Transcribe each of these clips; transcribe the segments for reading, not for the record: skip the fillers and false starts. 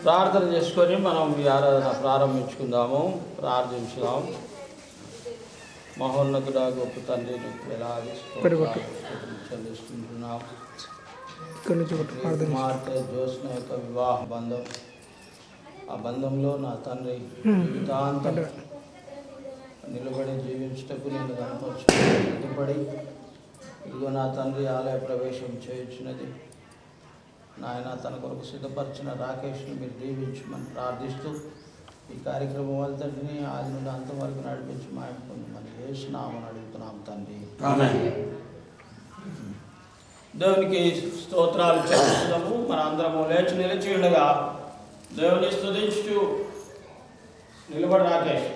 ప్రార్థన చేసుకొని మనం ఈ ఆరాధన ప్రారంభించుకుందాము. ప్రార్థించుదాం. మహోన్నతుడా గొప్ప తండ్రి, చెల్లిస్తున్నాం. కుమార్తె జ్యోత్స్న యొక్క వివాహ బంధం, ఆ బంధంలో నా తండ్రి జీవితాంతం నిలబడి జీవించటకు నేను కనపరచుపడి ఇదిగో నా తండ్రి ఆలయ ప్రవేశం చేయించినది నాయన. తన కొరకు సిద్ధపరిచిన రాకేష్ను మీరు దీవించమని ప్రార్థిస్తూ ఈ కార్యక్రమం అంతటిని ఆది నుండి అంతవరకు నడిపించి మాయమని యేసునామమున అడుగుతున్నాం తండ్రి, ఆమేన్. దేవునికి స్తోత్రాలు చెల్లిస్తున్నాము. మన అందరము నిలిచి ఉండగా దేవుని స్తుతించుచు నిలబడి రాకేష్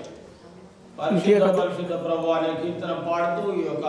పరిశుద్ధ ప్రభు అనే కీర్తన పాడుతూ ఈ యొక్క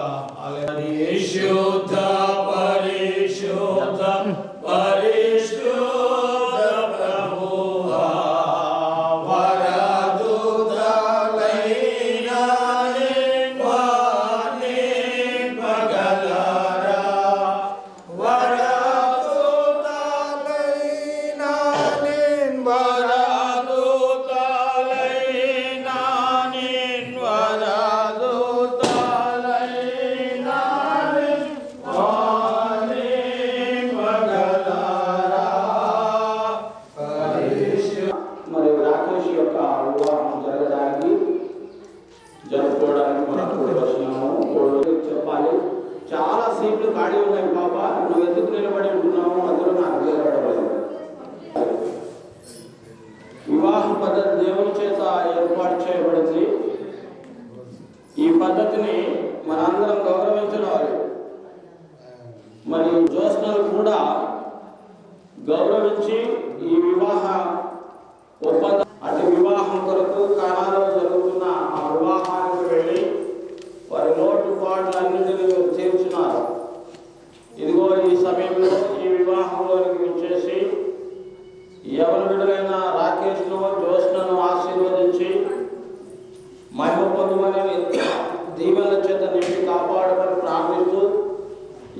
చెప్పాలి. చాలా సీట్లు ఖాళీ ఉన్నాయి పాప, నువ్వు ఎందుకు నిలబడి ఉంటున్నావు? అందులో నాకు నిలబడలేదు. వివాహ పద్ధతి దేవుని చేత ఏర్పాటు చేయబడింది. ఈ పద్ధతిని మనందరం గౌరవించాలి. మరి జ్యోత్స్నలు కూడా గౌరవించి ఈ వివాహ ఒప్పందం అటు వివాహం కొరకు కానాలో జరుగుతున్న ఆ వివాహానికి వెళ్ళి వారి లోటుపాట్లన్నింటినీ తీర్చున్నారు. ఇదిగో ఈ సమయంలో ఈ వివాహంలోనికి వచ్చేసి ఎవరి బిడ్డలైన రాకేష్ను జ్యోత్స్నను ఆశీర్వదించి మహిమ పొందమని దీవెనల చేత నిండి కాపాడమని ప్రార్థిస్తూ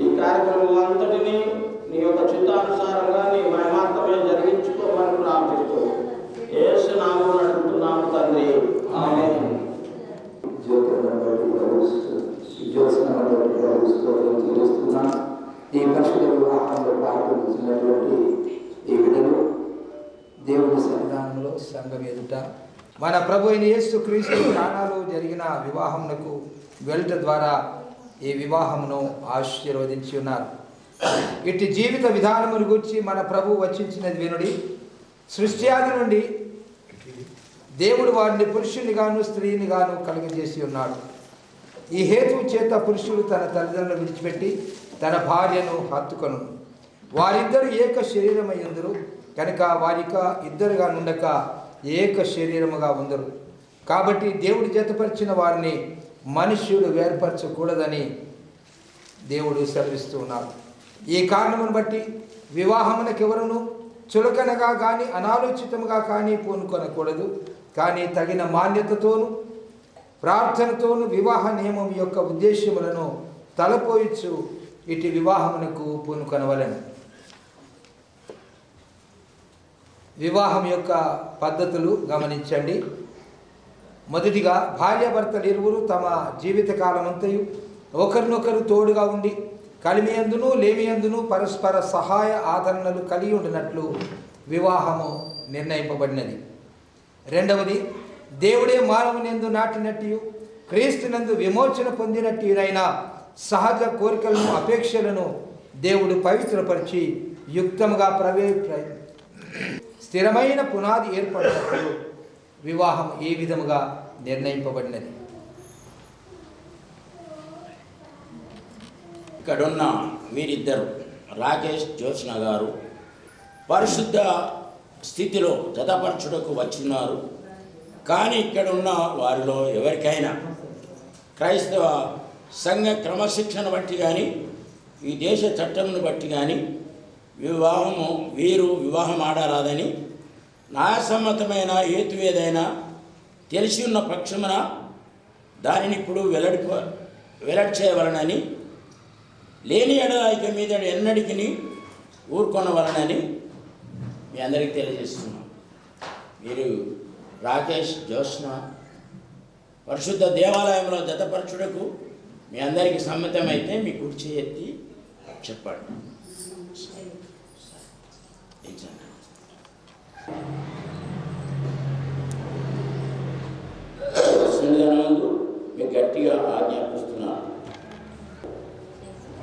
ఈ కార్యక్రమం అంతటినీ నీ యొక్క చిత్తానుసారంగా నీ మహిమార్థమే జరిగించుకోమని ప్రార్థిస్తూ యేసు నామమున అడుగుతున్నాము తండ్రి, ఆమేన్. ఈ పరిశుద్ధ వివాహంలో ప్రారంభించినటువంటి ఈ బిడ్డలు దేవుని సన్నిధానంలో సంఘం ఎదుట మన ప్రభు అయిన యేసు క్రీస్తు కానాలో జరిగిన వివాహమునకు వెళ్ళట ద్వారా ఈ వివాహమును ఆశీర్వదించి ఉన్నారు. ఇటు జీవిత విధానమును గురించి మన ప్రభు వచించినది వినుడి. సృష్టి ఆది నుండి దేవుడు వారిని పురుషునిగాను స్త్రీనిగాను కలుగజేసి ఉన్నాడు. ఈ హేతువు చేత పురుషుడు తన తల్లిదండ్రులను విడిచిపెట్టి తన భార్యను హత్తుకొను, వారిద్దరు ఏక శరీరమై ఉందరు కనుక వారిక ఇద్దరుగా నుండక ఏక శరీరముగా ఉందరు. కాబట్టి దేవుడు జతపరిచిన వారిని మనుష్యుడు వేర్పరచకూడదని దేవుడు సెలవిస్తూ ఉన్నాడు. ఈ కారణమును బట్టి వివాహమునకెవరును చులకనగా కానీ అనాలోచితముగా కానీ పూనుకొనకూడదు. కానీ తగిన మాన్యతతోనూ ప్రార్థనతోనూ వివాహ నియమం యొక్క ఉద్దేశ్యములను తలపోయిచ్చు ఇటు వివాహమునకు పూనుకొనవలెను. వివాహం యొక్క పద్ధతులు గమనించండి. మొదటిగా భార్యాభర్తలు ఇరువురు తమ జీవితకాలమంతయు ఒకరినొకరు తోడుగా ఉండి కలిమియందును లేమియందును పరస్పర సహాయ ఆదరణలు కలిగి ఉండినట్లు వివాహము నిర్ణయింపబడినది. రెండవది, దేవుడే మానవునందు నాటినట్టు క్రీస్తునందు విమోచన పొందినట్టునైనా సహజ కోరికలను అపేక్షలను దేవుడు పవిత్రపరిచి యుక్తముగా స్థిరమైన పునాది ఏర్పడినప్పుడు వివాహం ఏ విధముగా నిర్ణయింపబడినది. ఇక్కడున్న మీరిద్దరు రాకేష్ జ్యోత్స్న గారు పరిశుద్ధ స్థితిలో జతపరచుటకు వచ్చిన్నారు. కానీ ఇక్కడున్న వారిలో ఎవరికైనా క్రైస్తవ సంఘ క్రమశిక్షణ బట్టి కానీ ఈ దేశ చట్టంను బట్టి కానీ వీరు వివాహం ఆడరాదని న్యాయసమ్మతమైన హేతు ఏదైనా తెలిసి ఉన్న పక్షమున దానిని ఇప్పుడు వెల్లడి చేయవలనని, లేని ఎడల మీద ఎన్నడికి ఊరుకొనవలనని మీ అందరికీ తెలియజేస్తున్నాం. మీరు రాకేష్ జ్యోత్స్న పరిశుద్ధ దేవాలయంలో జతపరచుటకు మీ అందరికీ సమ్మతమైతే మీ కుర్చీ ఎత్తి చెప్పండి. ముందు మీకు గట్టిగా ఆజ్ఞాపిస్తున్నాను.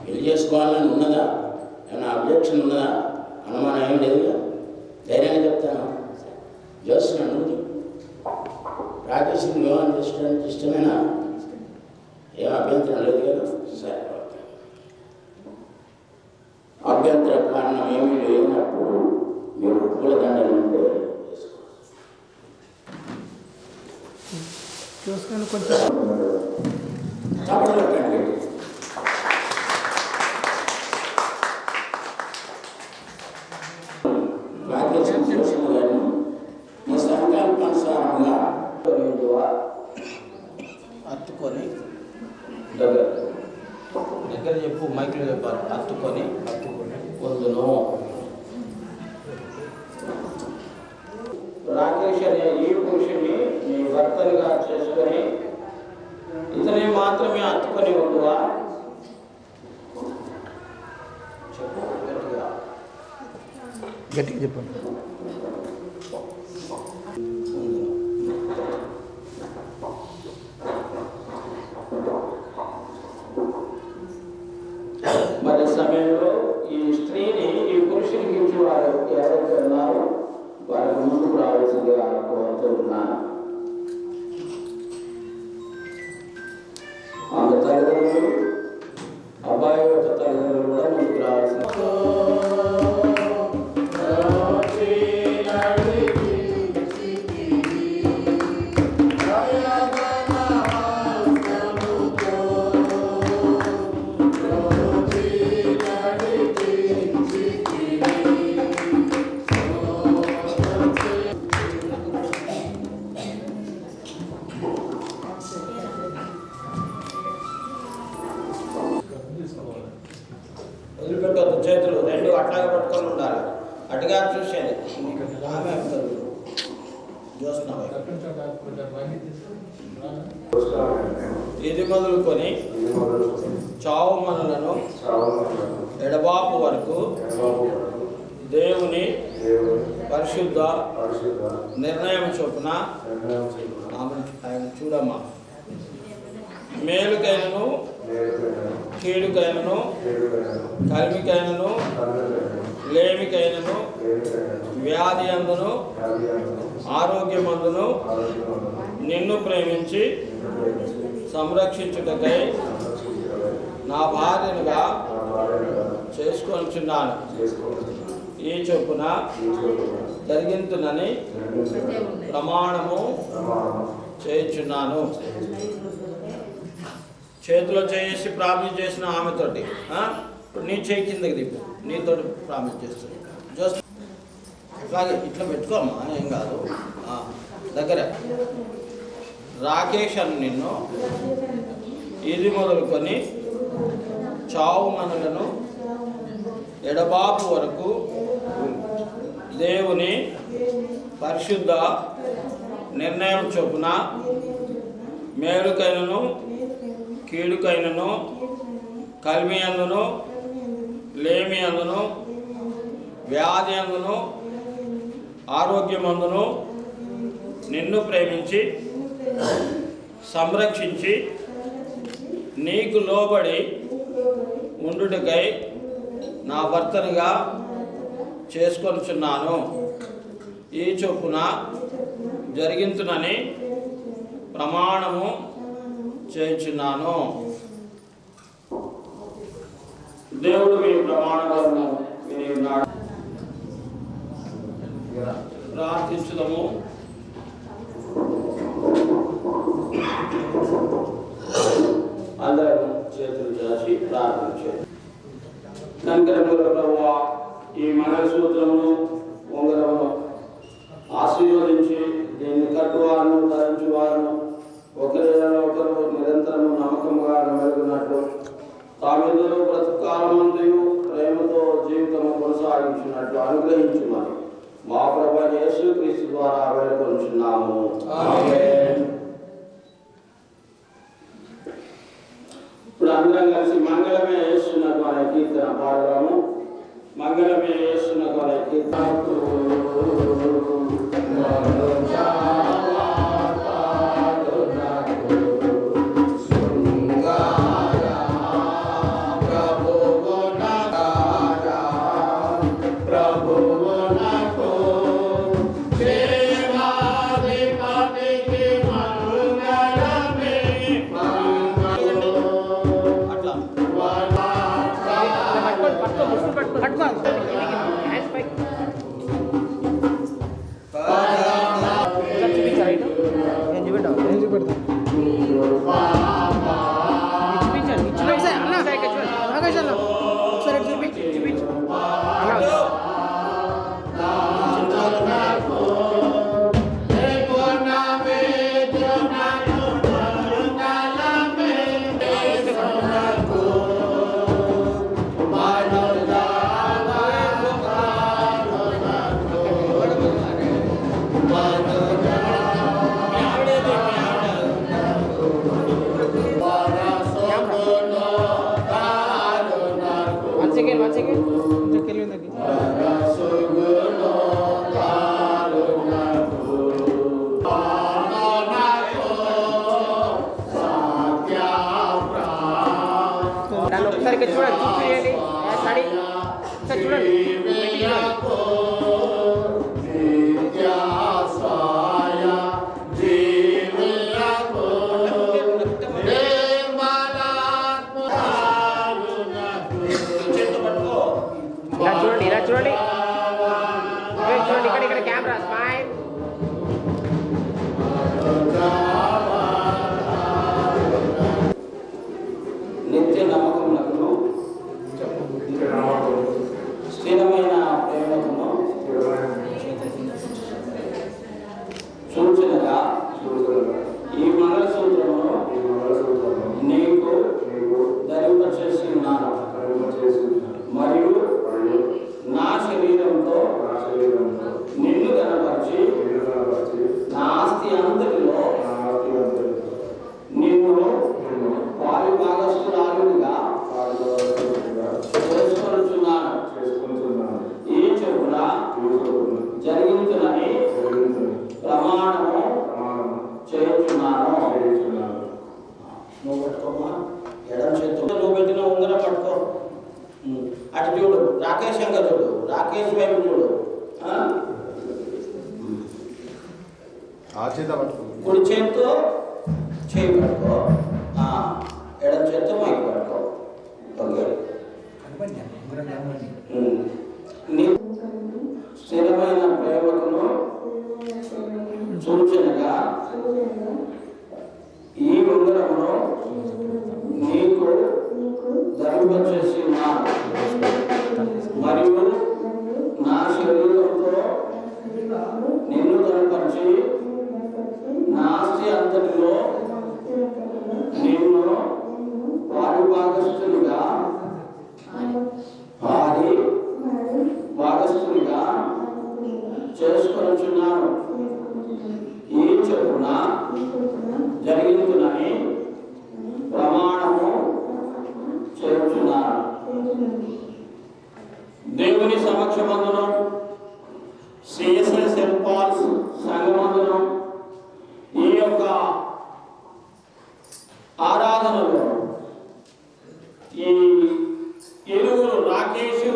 పెళ్లి చేసుకోవాలని ఉన్నదా? ఏమైనా అబ్జెక్షన్ ఉన్నదా? అనుమానం ఏం లేదుగా? ధైర్యంగా చెప్తాను. చేస్తున్నాను. రాకేష్ వివాహం చేసుకోవడానికి ఇష్టమేనా? ఏం అభ్యంతరం లేదు కదా? సరే, ఓకే. అభ్యంతర కారణం ఏమీ లేనప్పుడు మీరు పూల దండలు ఉంటే చూసుకొని కొంచెం చెప్పండి. రాకేష్ జ్యోత్స్న గారిని ఈ సంకల్పానుసారంగా హత్తుకొని దగ్గర చెప్పు, మైక్లో చెప్పాలి. హత్తుకొని పొందును. రాకేష్ అనే ఈ పురుషుని నీ భర్తలుగా చేసుకొని ఇతనే మాత్రమే హత్తుకొని ఉండువా? చెప్పు గట్టిగా చెప్పండి. మరి సమయంలో ఈ స్త్రీని ఈ పురుషునికి ఇచ్చి వారు ఎవరైతే ఉన్నారో వారికి ముందుకు రావాల్సిందిగా కోరుతున్నాను. ఆమె తల్లిదండ్రులు, అబ్బాయి యొక్క తల్లిదండ్రులు కూడా ముందుకు రావాల్సింది. వదిలిపెట్టవద్దు, చేతులు రెండు అట్లాగే పట్టుకొని ఉండాలి. అటుగా చూసేది ఆమె చూస్తున్నావు. ఇది మొదలుకొని చావు మనలను ఎడబాపు వరకు దేవుని పరిశుద్ధ నిర్ణయం చొప్పున ఆయన చూడమ్మా, మేలుకైనను కీడుకైనను కలిమికైనను లేమికైనను వ్యాధి అందును ఆరోగ్యమందును నిన్ను ప్రేమించి సంరక్షించుటకై నా భార్యనుగా చేసుకొనిచున్నాను. ఈ చొప్పున జరిగింతునని ప్రమాణము చేయుచున్నాను. చేతిలో చేసి ప్రామిస్ చేసిన ఆమెతోటి ఇప్పుడు నీ చేయి కిందకి దిప్పు, నీతో ప్రామిస్ చేస్తుంది. జస్ట్ ఇట్లాగే ఇట్లా పెట్టుకోమ్మా, ఏం కాదు. దగ్గర రాకేష్ అని నిన్ను ఇది మొదలుకొని చావు మనలను ఎడబాపు వరకు దేవుని పరిశుద్ధ నిర్ణయం చొప్పున మేలుకైనను కీడుకైనను కలిమి అందును లేమి అందును వ్యాధి అందును ఆరోగ్యమందును నిన్ను ప్రేమించి సంరక్షించి నీకు లోబడి ఉండుటకై నా భర్తనుగా చేసుకొనుచున్నాను. ఈ చొప్పున జరిగించునని ప్రమాణము చేయుచున్నాను. దేవుడు మీ ప్రమాణాలను విని ఉన్నాడు. ప్రార్థించుదాము. అందరం చేతులు చేసి ప్రార్థించారు. కనికరముల ప్రభువా, ఈ మంగళసూత్రమును ఉంగరమును ఆశీర్వదించి దీన్ని కట్టువారును ధరించువారును ఒకరిలో ఒకరు నిరంతరము నమ్మకంగా మెరుగునట్లు తామిద్దరూ బ్రతుకాలమంతయు ప్రేమతో జీవితము కొనసాగించినట్లు అనుగ్రహించుమని మా ప్రభువైన యేసుక్రీస్తు ద్వారా వేడుకొంచున్నాము. ఆమేన్. ఇప్పుడు అందరం కలిసి మంగళమే యేసునకు అనే కీర్తన పాడదాము. మంగళమే యేసునకు అనే కీర్తన. నిత్య నమ్మకములను స్థిరమైన ప్రేమకును సూచనగా ఈ మంగళసూత్రమును నీకు ధరింపచేసి ఉన్నాను. మరియు నా శరీరంతో నిన్ను గణపరిచి నా ఆస్తి అంతటిలో నిన్ను వారి భాగస్థురాలుగా చేసుకొనుచున్నాను. ఈ చొప్పున జరిగించునని ప్రమాణము చేయుచున్నాను. నువ్వు పట్టుకోమా, ఎడం చేతులు నువ్వు పెట్టిన ఉంగర పట్టుకో. అటు చూడు, రాకేష్ అంక చూడు, రాకేష్ వైపు చూడు. కుడి చేతితో చేయి పట్టుకో, ఎడం చేతితో మైక్ పట్టుకో. ఓకే. నీ స్థిరమైన ప్రేమకును సూచనగా ఈ ఉంగరమును నీకు ధరింపచేసి ఉన్నాను. మరియు నా శరీరంతో నిన్ను ధరింపరిచి నా ఆస్తి అంతటిలో నిన్ను వారి భాగస్థునిగా చేసుకొనుచున్నాను. ఈ చొప్పున జరిగించునని ప్రమాణము చేయుచున్నాను. దేవుని సమక్షమందును సిఎస్ఎస్ సెంట్ పాల్స్ సంఘమందును ఈ యొక్క ఆరాధనలో ఈ ఇరువురు రాకేష్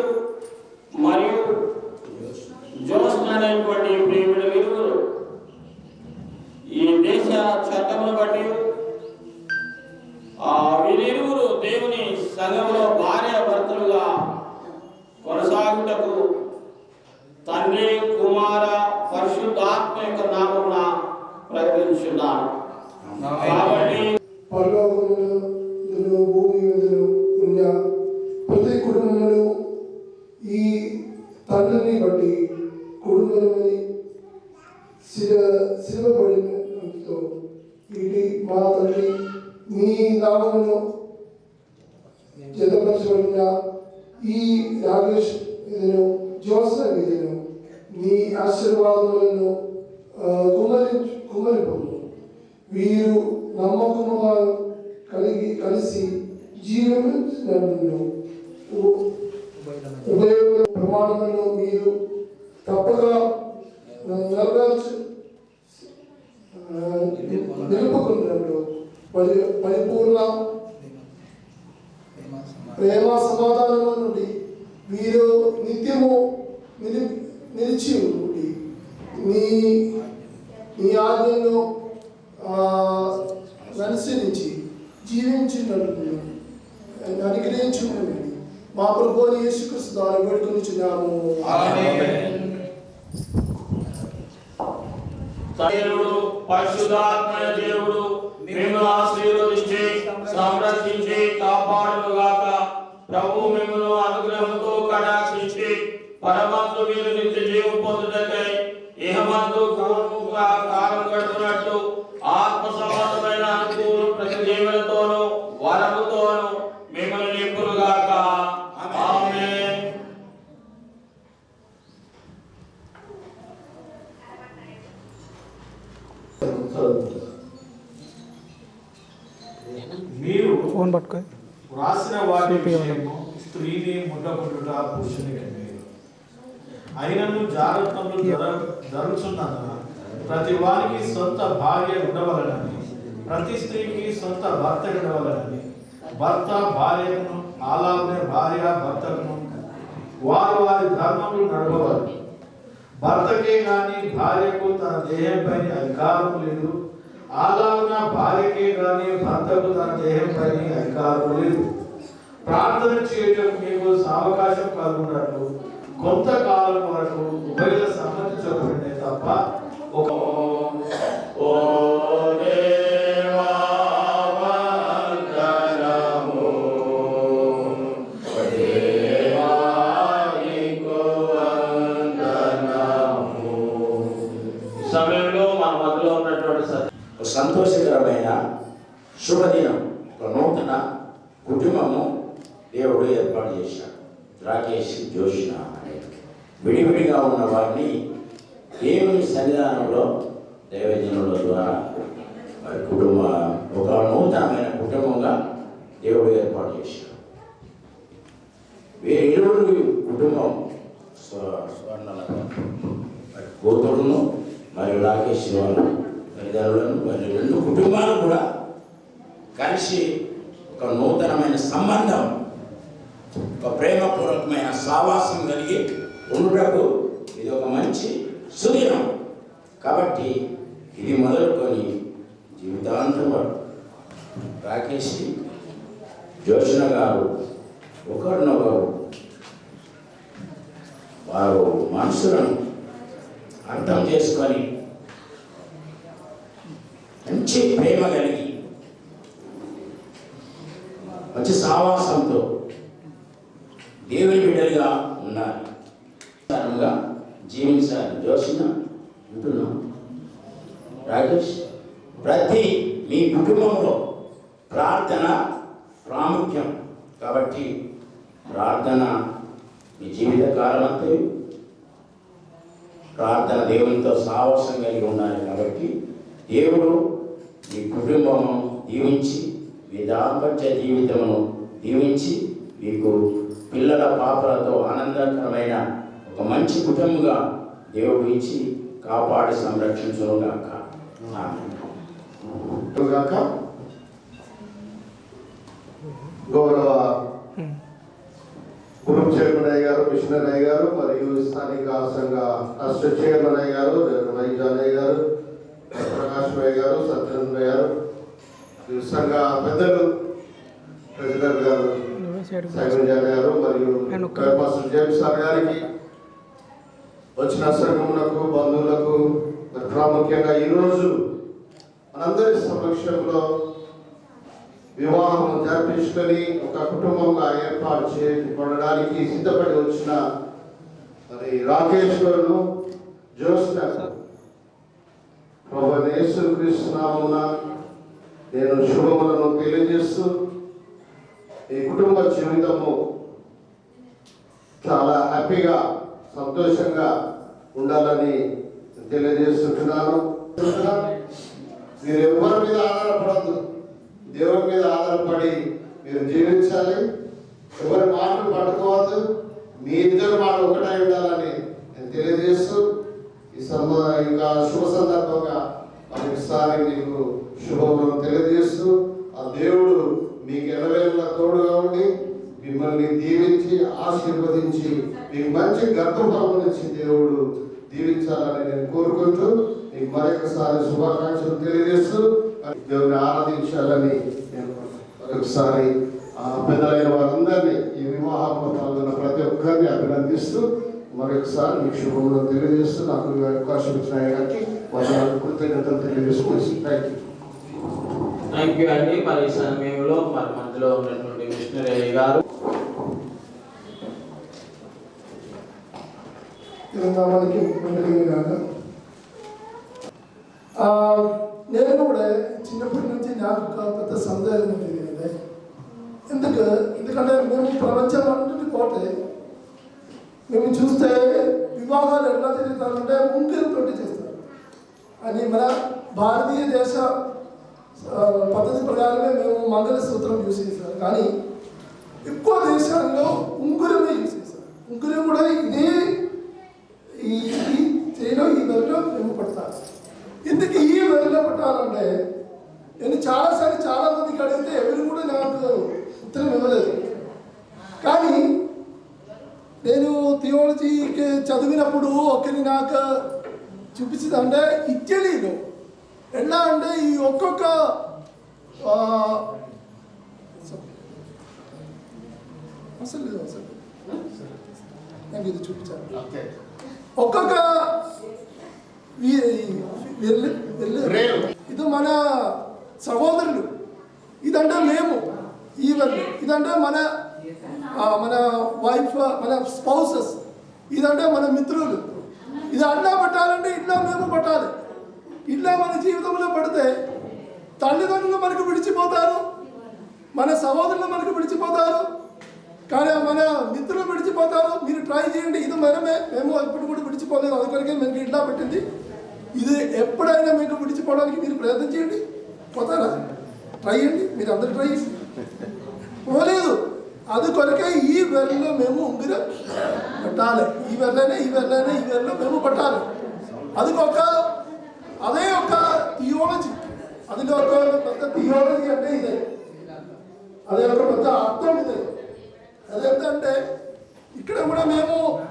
మరియు జోస్న అనేటువంటి ప్రేమికులు ఇరువురు ఈ దేశ చట్టమును బట్టి వీరిరువురు దేవుని సంఘంలో భార్య భర్తలుగా కొనసాగుటకు తండ్రి కుమార పరిశుద్ధాత్మ యొక్క నామమున ప్రకటించున్నాను. కాబట్టి పరలోకములో భూమి మీదను ఉన్న ప్రతి కుటుంబంలో ఈ తండ్రిని బట్టి కుటుంబమని శిలబడినంతో ఇది మా తండ్రి నీ నామమును జతపరచబడిన ఈ రాకేష్ మీదను జోసఫ్ మీదను నీ ఆశీర్వాదములను కుమరిపము. వీరు నమ్మకముగా కలిసి జీవించినను ఉభయ ప్రమాణములను మీరు తప్పక నిలుపుకున్నట్లు పరిపూర్ణ ప్రేమ సమాధానము నుండి వీరు నిత్యము నిలిచి ఉండి నీ ఆజ్ఞను అనుసరించి జీవించినట్లు అనుగ్రహించుకుని మా ప్రభువుని యేసుక్రీస్తు ద్వారా వేడుకొనిచున్నాము. దేవుడు పరిశుద్ధాత్మయ దేవుడు మిమ్మల్ని ఆశీర్వదించి సంరక్షించి కాపాడుగాక. ప్రభు మిమ్మల్ని అనుగ్రహంతో కటాక్షించి పరమందు మీరు నిత్య జీవం పొందుటకై ఇహమందు కాలం గడుపునట్టు ఆత్మ సంబంధమైన అనుకూల ప్రతి జీవనతోనూ వరముతోనూ మిమ్మల్ని నింపులుగాక. ఆమేన్. మీరు ఫోన్ పట్టుకో వ్రాసిన వాటి విషయము స్త్రీని ముట్టకుండుట పురుషునికి మేలు. అయినను జాగ్రత్తలు జరుగుతున్నందున ప్రతి వారికి సొంత భార్య ఉండవలనని, ప్రతి స్త్రీకి సొంత భర్త ఉండవలనని, భర్త భార్యను అలాగే భార్య భర్తను వారు వారి ధర్మములు నడవవాలి. భర్తకే గాని భార్యకు తన దేహంపై అధికారం లేదు, అలాగున భార్యకే గాని భర్తకు తన దేహంపై అధికారం లేదు. ప్రార్థన చేయటం మీకు అవకాశం కలుగునట్లు కొంతకాలం వరకు ఉభయ సమ్మతించబడినే తప్ప ఒక సమయంలో మన మధ్యలో ఉన్నటువంటి సంతోషకరమైన శుభదినం, ఒక నూతన కుటుంబము దేవుడు ఏర్పాటు చేశాడు. రాకేష్, జోష్న అనే విడివిడిగా ఉన్న వారిని దేవుని సన్నిధానంలో దైవజనుల ద్వారా వారి ఒక నూతనమైన కుటుంబంగా దేవుడు ఏర్పాటు చేశాడు. వీరి ఇరువురు కుటుంబం స్వర్ణలత కూతురును మరియు రాకేష్ వాళ్ళు తల్లిదండ్రులను మరియు రెండు కుటుంబాలు కూడా కలిసి ఒక నూతనమైన సంబంధం, ఒక ప్రేమపూర్వకమైన సావాసం కలిగి ఉండుటకు ఇది ఒక మంచి సుదినం. కాబట్టి ఇది మొదలుకొని జీవితాంతం రాకేష్, జోష్న గారు ఒకరినొకరు వారు మనసులను అర్థం చేసుకొని మంచి ప్రేమ కలిగి మంచి సావాసంతో దేవుని బిడ్డలుగా ఉన్నారు, జీవించాలి. జోష్న అంటున్నాం, రాకేష్, ప్రతి మీ కుటుంబంలో ప్రార్థన ప్రాముఖ్యం. కాబట్టి ప్రార్థన మీ జీవిత కాలమంతా ప్రార్థన దేవునితో సావాసం కలిగి ఉండాలి. కాబట్టి దేవుడు మీ కుటుంబము దీవించి, మీ దాంపత్య జీవితమును దీవించి, మీకు పిల్లల పాపలతో ఆనందకరమైన ఒక మంచి కుటుంబంగా దేవుడు ఇచ్చి కాపాడి సంరక్షించుగాక. గౌరవ గ్రూప్ చైర్మన్ అయ్య గారు, మిషనరీ అయ్య గారు, మరియు స్థానిక సంఘ రాష్ట్ర చైర్మన్ అయ్య గారు, వైజాన్ అయ్య గారు, ప్రకాశ్ అయ్య గారు, సత్యనారాయణ గారు, సంఘ పెద్దలు ప్రెసిడెంట్ గారు సైమన్ గారు, మరియు పాస్టర్ జేమ్స్ సార్ గారికి, వచ్చిన సంఘములకు, బంధువులకు, ప్రాముఖ్యంగా ఈరోజు మనందరి సమక్షంలో వివాహం జరిపించుకొని ఒక కుటుంబంగా ఏర్పాటు చేయడానికి సిద్ధపడి వచ్చిన మరి రాకేష్ గారు, జోష్న, ప్రభువైన యేసుక్రీస్తు నామమున నేను శుభములను తెలియజేస్తూ ఈ కుటుంబ జీవితము చాలా హ్యాపీగా సంతోషంగా ఉండాలని తెలియజేస్తున్నాను. మీరు ఎవరి మీద ఆధారపడద్దు, దేవుని మీద ఆధారపడి మీరు జీవించాలి. ఎవరి మాటలు పట్టుకోవద్దు, మీ ఇద్దరు మాట ఒకటై ఉండాలని నేను తెలియజేస్తూ ఇంకా శుభ సందర్భంగా మరొకసారి మీకు శుభములను తెలియజేస్తూ ఆ దేవుడు మీకు ఎడవేళ తోడుగా ఉండి మిమ్మల్ని దీవించి ఆశీర్వదించి మీకు మంచి గర్భఫలమునిచ్చి దేవుడు దీవించాలని నేను కోరుకుంటూ మీకు మరొకసారి శుభాకాంక్షలు తెలియజేస్తూ దేవుని ఆరాధించాలని నేను మరొకసారి పెద్దలైన వారందరినీ ఈ వివాహంలో పాల్గొన్న ప్రతి ఒక్కరిని అభినందిస్తూ మరొకసారి మీకు శుభములను తెలియజేస్తూ నాకు అవకాశం ఇచ్చిన గారికి వారి కృతజ్ఞతలు తెలియజేసుకోవచ్చు. థ్యాంక్ యూ అండి. మరి ఈ సమయంలో మన మధ్యలో ఉన్నటువంటి మిషనరీ గారు నేను కూడా చిన్నప్పటి నుంచి నాకు పెద్ద సందేహం జరిగింది. ఎందుకంటే మేము ప్రపంచం అంటుని పోతే మేము చూస్తే వివాహాలు ఎలా జరుగుతారంటే ఉంగరంతో చేస్తారు. అని మన భారతీయ దేశ పద్ధతి ప్రకారమే మేము మంగళసూత్రం యూజ్ చేస్తాం, కానీ ఎక్కువ దేశాల్లో ఉంగరమే యూజ్ చేస్తారు. ఉంగరం కూడా ఇదే ఈ చేయలో ఈ వెరలో మేము పడతారు. ఎందుకు ఈ వెరలో పట్టాలంటే నేను చాలాసార్లు చాలామందికి అడిగితే ఎవరు కూడా నాకు ఉత్తరం ఇవ్వలేదు. కానీ నేను థియాలజీకి చదివినప్పుడు ఒకరి నాకు చూపించింది అంటే ఇటలీలో ఎలా అంటే ఈ ఒక్కొక్క అసలు నాకు ఇది చూపించాను. ఒక్కొక్క ఇది మన సహోదరులు, ఇదంటే మేము ఈవెన్, ఇదంటే మన వైఫ్, మన స్పౌసెస్, ఇదంటే మన మిత్రులు. ఇది అట్లా పట్టాలంటే ఇట్లా మేము పట్టాలి. ఇట్లా మన జీవితంలో పడితే తల్లిదండ్రులు మనకు విడిచిపోతారు, మన సహోదరులు మనకు విడిచిపోతారు, కానీ మన మిత్రులు విడిచిపోతారు. మీరు ట్రై చేయండి. ఇది మేము ఎప్పుడు కూడా విడిచిపోలేదు, అందుకొరకే మీకు ఇట్లా పెట్టింది. ఇది ఎప్పుడైనా మీకు విడిచిపోవడానికి మీరు ప్రయత్నం చేయండి. పోతారా? ట్రై చేయండి, మీరు అందరూ ట్రై చేసి పోలేదు. అది కొరకే ఈ వెర్రలో మేము ఉంగిరం పట్టాలి. ఈ వెర్రలో మేము పట్టాలి. అదే ఒక థియాలజీ, అదిలో ఒక పెద్ద థియాలజీ అంటే ఇదే, అదే ఒక పెద్ద అర్థం ఇదే. అదేంటంటే ఇక్కడ కూడా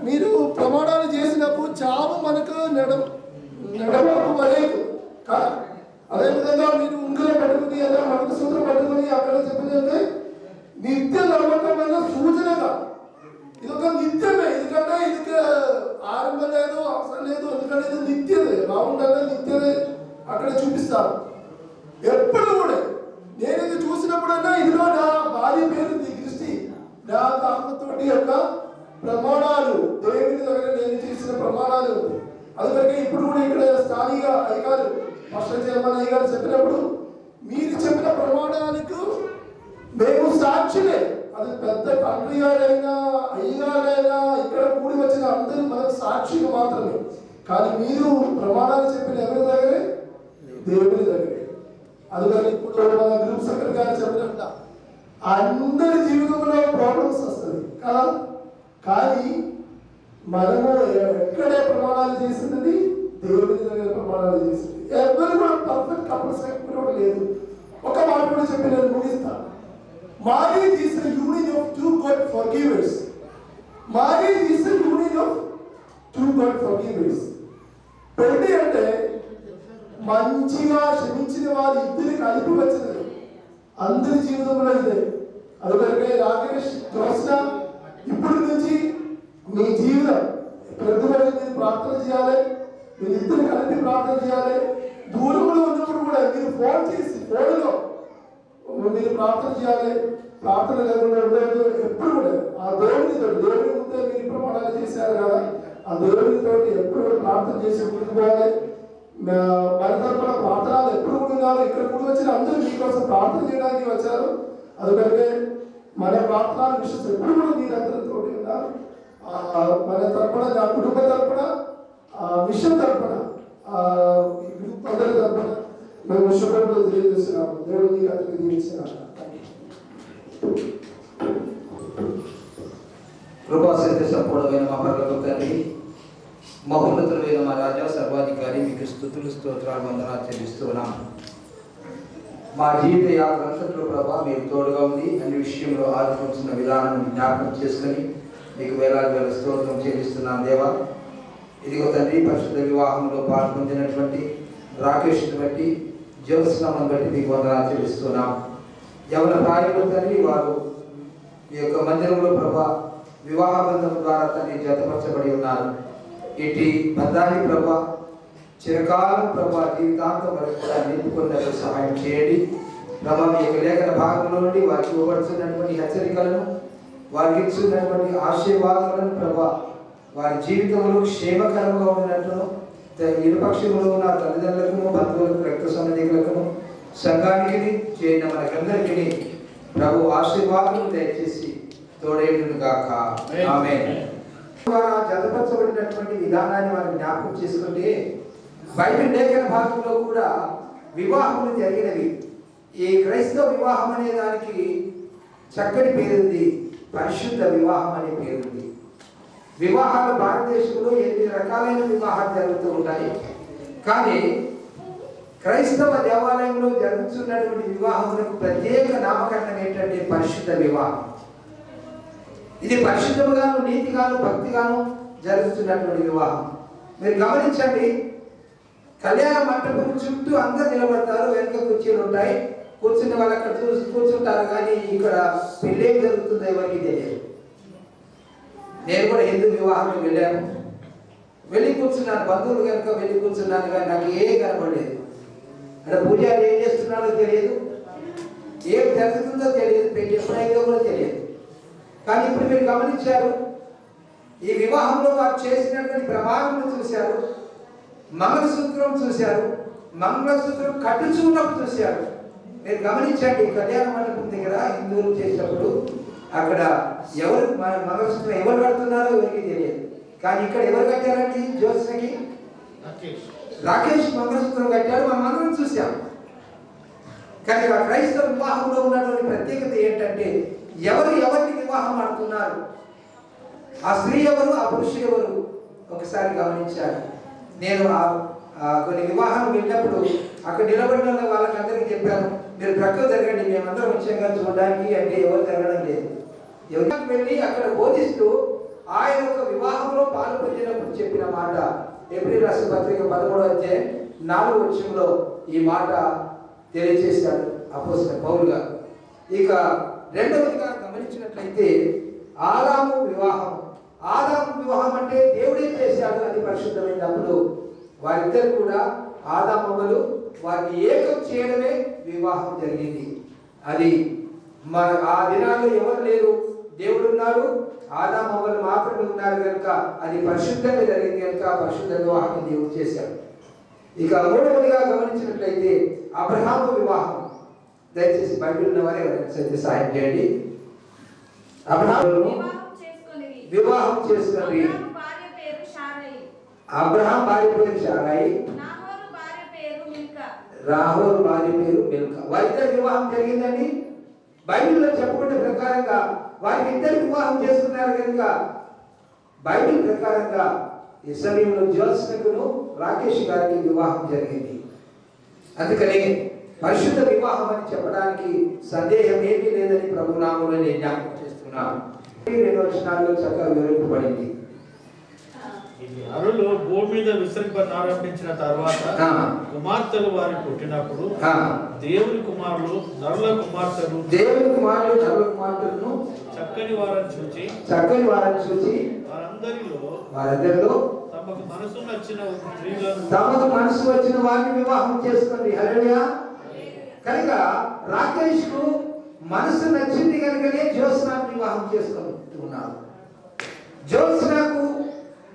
మీరు ప్రమాణాలు చేసినప్పుడు చావు మనకు నడవకు వలేదు. అదేవిధంగా మీరు ఉంగరం పట్టుకుని అలా మనకు సూత్రం పట్టుకుని అక్కడ చెప్పినట్టే నిత్య నమ్మకమైన సూచనగా ఇది ఒక నిత్యమే. ఎందుకంటే ఇది ఆరంభం లేదు, అవసరం లేదు. ఎందుకంటే ఇది నిత్యమే, బాగుండాలి నిత్యమే అక్కడ చూపిస్తారు. ఎప్పుడు కూడా నేను ఇది చూసినప్పుడన్నా ఇదిలో నా భార్య పేరు క్రిస్టి, నా ఆత్మతోటి యొక్క ప్రమాణాలు, దేవుని దగ్గర నేను చేసిన ప్రమాణాలు. అందుకని ఇప్పుడు కూడా ఇక్కడ స్థానిక అధికారులు మాస్టర్ చైర్మన్ అయ్యగారు చెప్పినప్పుడు మీరు చెప్పిన ప్రమాణాలకు మేము సాక్షులే. అది పెద్ద తండ్రి గారైనా అయ్యగారైనా ఇక్కడ కూడి వచ్చిన అందరూ మనకు సాక్షిగా మాత్రమే. కానీ మీరు ప్రమాణాలు చెప్పిన ఎవరి దగ్గరే? దేవుని దగ్గరే. అందుకని ఇప్పుడు మన గ్రూప్ సెక్రటరీ గారు చెప్పినట్ట అందరి జీవితంలో ప్రాబ్లమ్స్ వస్తుంది కదా, కానీ మనము ఎక్కడే ప్రమాణాలు చేసింది? దేవుని దగ్గర ప్రమాణాలు చేసింది. ఎవరు కూడా పర్ఫెక్ట్ కపుల్స్ కూడా లేదు. ఒక మాట కూడా చెప్పి నేను ముగిస్తాను. Marriage is a union of two God forgivers. Marriage is a union of two God forgivers. పెళ్లి అంటే మంచిగా క్షమించిన వారి ఇద్దరు కలిపి వచ్చినది. అందరి జీవితంలో ఇదే. అందుకే రాకేష్ జోస్న ఇప్పటి నుంచి మీ జీవితం ప్రతిరోజు మీరు ప్రార్థన చేయాలి, మీరు ఇద్దరు కలిపి ప్రార్థన చేయాలి. దూరంలో ఉన్నప్పుడు కూడా మీరు ఫోన్ చేసి ఫోన్లో మీరు ప్రార్థన చేయాలి. ప్రార్థన లేకుండా ఉండదు. ఎప్పుడు కూడా ఆ దేవుని ముందే మీరు ప్రమాణాలు చేశారు కదా, ఆ దేవునితో ఎప్పుడు కూడా ప్రార్థన చేసి ముందుకోవాలి. మన తరపున ప్రార్థనలు ఎప్పుడు కూడా ఉన్నారు. ఇక్కడ కూడా వచ్చిన అందరూ మీకోసం ప్రార్థన చేయడానికి వచ్చారు. అందుకనే మన ప్రార్థనల విషయం ఎప్పుడు కూడా మీరందరితో ఉన్నారు. మన తరపున, నా కుటుంబ తరపున, మిషన్ తరపున అందరి తరఫున మేము శుభ్రతలు తెలియజేస్తున్నాము. దేవుడు నీకు అతనికి దీవించినాడు. కృపా సత్య సంపూర్ణమైన మా పరలోక తండ్రి, మహోన్నతులైన మా రాజా సర్వాధికారి, మీకు స్తుతులు స్తోత్రాలు వందనాలు చెల్లిస్తున్నాం. మా జీవిత యాత్ర అంతట్లో ప్రభా మీరు తోడుగా ఉంది. అన్ని విషయంలో ఆదుకుంటున్న విధానం జ్ఞాపకం చేసుకొని మీకు వేలాది వేల స్తోత్రం చెల్లిస్తున్నాం దేవా. ఇదిగో తండ్రి, పరిశుద్ధ వివాహంలో పాల్పొందినటువంటి రాకేష్ని బట్టి, జ్యోత్స్నామను బట్టి మీకు వందనాలు చెల్లిస్తున్నాం. ఎవరి ప్రాయంలో తండ్రి వారు ఈ యొక్క మందిరంలో ప్రభా వివాహ బంధం ద్వారా తండ్రి జతపరచబడి ఉన్నారు. ఇటు బంధాన్ని ప్రభా చిరకాలం ప్రభా జీవితాంతం వరకు కూడా నిలుపుకున్నట్టు సహాయం చేయండి ప్రభా. మీ యొక్క లేఖన భాగంలో నుండి వారికి ఇవ్వబడుతున్నటువంటి హెచ్చరికలను, వారికి ఇస్తున్నటువంటి ఆశీర్వాదాలను ప్రభా వారి జీవితంలో క్షేమకరంగా ఉన్నట్లును, ఇరుపక్షంలో ఉన్న తల్లిదండ్రులకు, బంధువులకు, రక్త సంబంధికులకు, సంఘానికి చేరిన మనకందరికీ ప్రభు ఆశీర్వాదం దయచేసి తోడేయును గాక. ఆమేన్. జతపరచబడినటువంటి విధానాన్ని మనం జ్ఞాపకం చేసుకుంటే బైబిల్ లేఖన భాగంలో కూడా వివాహములు జరిగినవి. ఈ క్రైస్తవ వివాహం అనే దానికి చక్కటి పేరుంది, పరిశుద్ధ వివాహం అనే పేరుంది. వివాహాలు భారతదేశంలో 8 రకాలైన వివాహాలు జరుగుతూ ఉంటాయి. కానీ క్రైస్తవ దేవాలయంలో జరుగుతున్నటువంటి వివాహములకు ప్రత్యేక నామకరణం ఏంటంటే పరిశుద్ధ వివాహం. ఇది పరిశుద్ధముగాను, నీతిగాను, భక్తిగాను జరుగుతున్నటువంటి వివాహం. మీరు గమనించండి, కళ్యాణ మంటపం చుట్టూ అందరు నిలబడతారు, వెనుక కుర్చీలు ఉంటాయి, కూర్చున్న వాళ్ళు అక్కడ చూసి కూర్చుంటారు. కానీ ఇక్కడ పెళ్ళి ఏం జరుగుతుందో ఎవరికి తెలియదు. నేను కూడా హిందూ వివాహానికి వెళ్ళాను, వెళ్ళి కూర్చున్నాను, బంధువులు కనుక వెళ్ళి కూర్చున్నాను. కానీ నాకు ఏం కనపడలేదు. అక్కడ పూజారి ఏం చేస్తున్నాడో తెలియదు, ఏం జరుగుతుందో తెలియదు, పెళ్లి ఎప్పుడైందో కూడా తెలియదు. కానీ ఇప్పుడు మీరు గమనించారు, ఈ వివాహంలో వారు చేసినటువంటి ప్రమాణములు చూశారు, మంగళసూత్రం చూశారు, మంగళసూత్రం కట్టుచున్నప్పుడు చూశారు. మీరు గమనించండి, కళ్యాణ మండపం దగ్గర హిందువులు చేసినప్పుడు అక్కడ ఎవరు మంగళసూత్రం ఎవరు కడుతున్నారో ఎవరికి తెలియదు. కానీ ఇక్కడ ఎవరు కట్టారండి? జ్యోత్స్నకి రాకేష్ మంగళసూత్రం కట్టాడు, మనం అందరం చూసాం. కానీ క్రైస్తవ వివాహంలో ఉన్నటువంటి ప్రత్యేకత ఏంటంటే ఎవరిని వివాహం ఆడుతున్నారు, ఆ స్త్రీ ఎవరు, ఆ పురుషుడు ఎవరు ఒకసారి గమనించాలి. నేను కొన్ని వివాహాలు వెళ్ళినప్పుడు అక్కడ నిలబడిన వాళ్ళకందరికీ చెప్పాను, మీరు ప్రక్కకు జరగండి, మేమందరం వచ్చాక చూడడానికి. అంటే ఎవరు జరగడం లేదు. ఎవరికి వెళ్ళి అక్కడ బోధిస్తూ ఆయన ఒక వివాహంలో పాల్పొందినప్పుడు చెప్పిన మాట, ఏప్రిల్ రాష్ట్ర పత్రిక 13వ అధ్యాయం 4వ వచనంలో ఈ మాట తెలియజేశాడు అపోస్తలుడైన పౌలు గారు. ఇక రెండవదిగా గమనించినట్లయితే ఆదాము వివాహం. ఆదాము వివాహం అంటే దేవుడే చేశాడు, అది పరిశుద్ధమైనప్పుడు వారిద్దరు కూడా ఆదామవ్వలు వారిని ఏకం చేయడమే వివాహం జరిగింది. అది ఆ దినాల్లో ఎవరు లేరు, దేవుడు ఉన్నాడు, ఆదామవ్వలు మాత్రమే ఉన్నారు కనుక అది పరిశుద్ధంగా జరిగింది కనుక పరిశుద్ధ వివాహాన్ని దేవుడు చేశాడు. ఇక మూడవదిగా గమనించినట్లయితే అబ్రహాము వివాహం. దయచేసి బైబిల్ ఉన్నవారే సహాయం చేయండి. అబ్రహాము వివాహం చేసుకుని అబ్రహాం భార్య పేరు షారాయి, రాహోరు భార్య పేరు మిల్కా. వారిద్దరు వివాహం జరిగిందండి. బైబిల్లో చెప్పబడిన ప్రకారంగా వారికి ఇద్దరు వివాహం చేసుకున్నారు కనుక బైబిల్ ప్రకారంగా ఈ సమయంలో జ్యోత్స్నకును రాకేష్ గారికి వివాహం జరిగింది. అందుకని పరిశుద్ధ వివాహం అని చెప్పడానికి సందేహం ఏమీ లేదని ప్రభునామంలో నేను జ్ఞాపకం చేస్తున్నాను. 2 వచనాల్లో చక్కగా వివరింపబడింది. నరులు భూమి మీద విసర్జింపనారంభించిన తర్వాత కుమార్తెలు వారి పుట్టినప్పుడు దేవుని కుమారులు నరుల కుమార్తెలను చక్కని వారిని చూచి వారందరిలో తమకు మనసు వచ్చిన వారిని వివాహం చేసుకోండి. హల్లెలూయా. కనుక రాకేష్ కు మనసు నచ్చింది కనుకనే జ్యోత్స్నాకు వివాహం చేసుకుంటున్నారు. జ్యోత్స్నాకు